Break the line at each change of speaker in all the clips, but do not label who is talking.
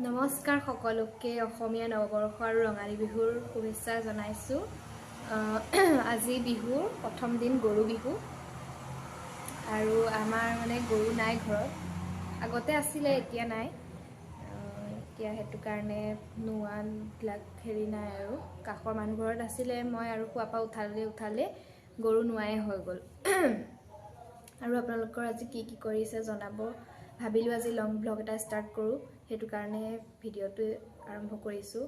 নমস্কাৰ সকলোকে অসমীয়া নৱবৰ্ষ আৰু ৰঙালী বিহুৰ শুভেচ্ছা জনাইছোঁ। আজি বিহুৰ প্ৰথম দিন গৰু বিহু আৰু আমাৰ মানে গৰু নাই ঘৰত, আগতে আছিলে এতিয়া নাই। এতিয়া সেইটো কাৰণে নোৱাবিলাক হেৰি নাই আৰু কাষৰ মানুহ ঘৰত আছিলে। মই আৰু খোৱাৰ পৰা উঠালে গৰু নোৱাই হৈ গ'ল। আৰু আপোনালোকৰ আজি কি কৰিছে জনাব। ভাবিলোঁ আজি লং ব্লগ এটা ষ্টাৰ্ট কৰোঁ, সেইটো কাৰণে ভিডিঅ'টো আৰম্ভ কৰিছোঁ।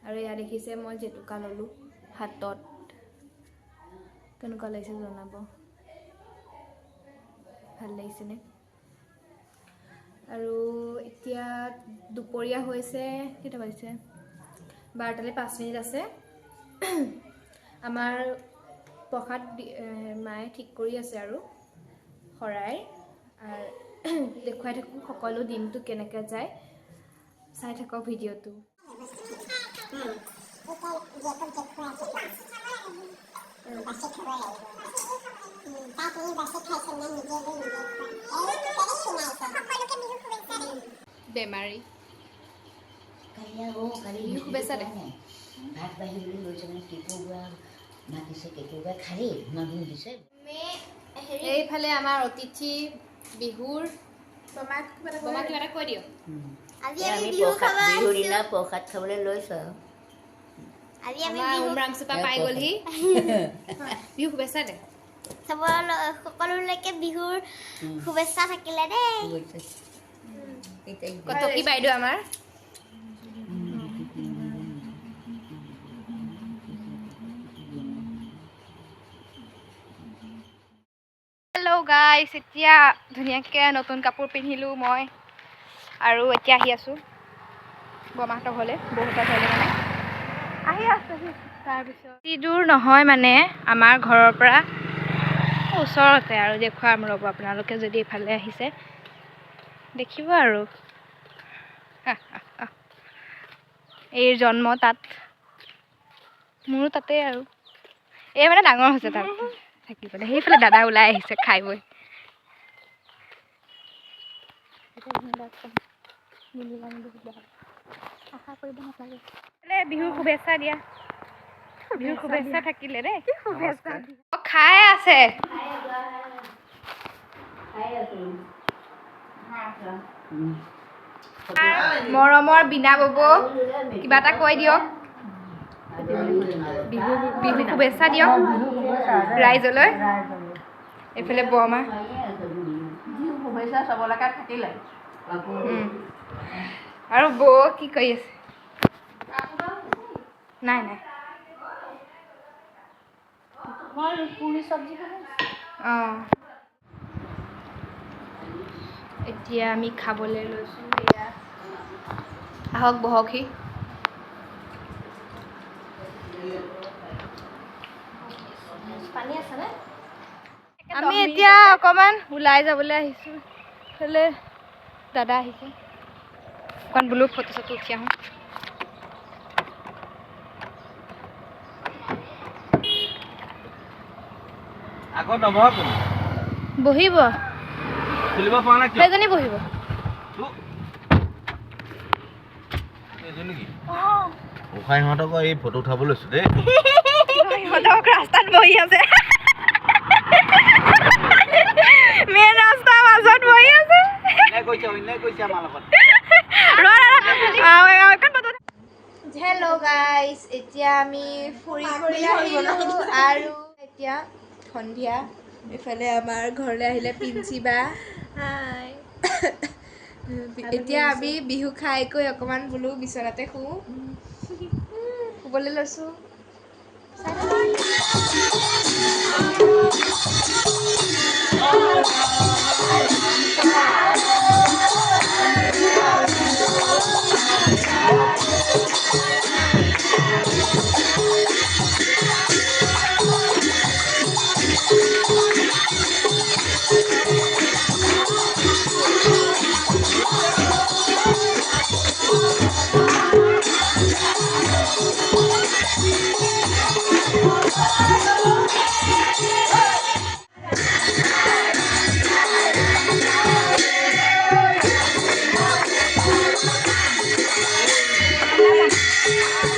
আৰু এয়া দেখিছে মই জেতুকা ল'লোঁ হাতত, কেনেকুৱা লাগিছে জনাব, ভাল লাগিছেনে? আৰু এতিয়া দুপৰীয়া হৈছে, কেইটা বাজিছে? 12টালৈ 5 মিনিট আছে। আমাৰ প্ৰসাদ মায়ে ঠিক কৰি আছে আৰু শৰাই দেখুৱাই থাকোঁ সকলো দিনটো কেনেকৈ যায়, চাই থাকক ভিডিঅ'টো। বেমাৰী শুভেচ্ছা দে।
ভাত বাঢ়িবলৈ লৈছে মানে কেকুৰা মাতিছে, কেকুৰা খালি মানুহ দিছে।
এইফালে আমাৰ অতিথি বিহুৰ কিবা এটা কৈ দিয়ক।
আমি বিহুৰ দিনা প্ৰসাদ খাবলৈ লৈছোঁ আৰু
আমাৰ উমৰাংচুপা পাই গ'লহি। বিহু শুভেচ্ছা দে।
সকলোলৈকে বিহুৰ শুভেচ্ছা থাকিলে দেই।
কটকী বাইদেউ আমাৰ হেল্ল' গাইছ, এতিয়া ধুনীয়াকৈ নতুন কাপোৰ পিন্ধিলোঁ মই, আৰু এতিয়া আহি আছোঁ বৰমাহঁতৰ ঘৰলৈ, বৌহঁতৰ ঘৰলৈ মানে আহি আছোঁ। তাৰপিছত বেছি দূৰ নহয় মানে আমাৰ ঘৰৰ পৰা, ওচৰতে আৰু দেখুৱাম ৰ'ব আপোনালোকে যদি এইফালে আহিছে দেখিব আৰু। এইৰ জন্ম তাত, মোৰো তাতে আৰু এই মানে ডাঙৰ হৈছে তাত থাকি পেলাই। সেইফালে দাদা ওলাই আহিছে খাই বৈ। আশা কৰিব নালাগে। বিহুৰ শুভেচ্ছা দিয়া, বিহুৰ শুভেচ্ছা থাকিলে দেই। খাই আছে মৰমৰ বিনা বব, কিবা এটা কৈ দিয়ক, বিহু শুভেচ্ছা দিয়ক ৰাইজলৈ। এইফালে বৰমা
শুভেচ্ছা চবলৈকে থাকিলে।
আৰু বৌ কি কৰি আছে? নাই অঁ, এতিয়া আমি খাবলৈ লৈছোঁ। এয়া আহক বহকহি। পানী আছেনে? আমি এতিয়া অকণমান ওলাই যাবলৈ আহিছোঁ। এইফালে দাদা আহিছে, অকণ বোলো ফটো চটো উঠি আহোঁ।
আগত নবহক
বহিব,
খুলিব পৰা নাই কিয়?
সেইজনী বহিব।
উশাই সিহঁতক এই ফটো উঠাব লৈছোঁ দেই।
সিহঁতক ৰাস্তাত বহি আছে, মেইন ৰাস্তাৰ মাজত বহি আছে।
অন্যায় কৰিছে আমাৰ লগত।
হেল্ল' গাইজ, এতিয়া আমি ফুৰি আহিলোঁ আৰু এতিয়া সন্ধিয়া। এইফালে আমাৰ ঘৰলৈ আহিলে পিঞ্চি বা। এতিয়া আমি বিহু খাই কৈ অকণমান বোলো বিচনাতে শুবলৈ লৈছোঁ।
Bye.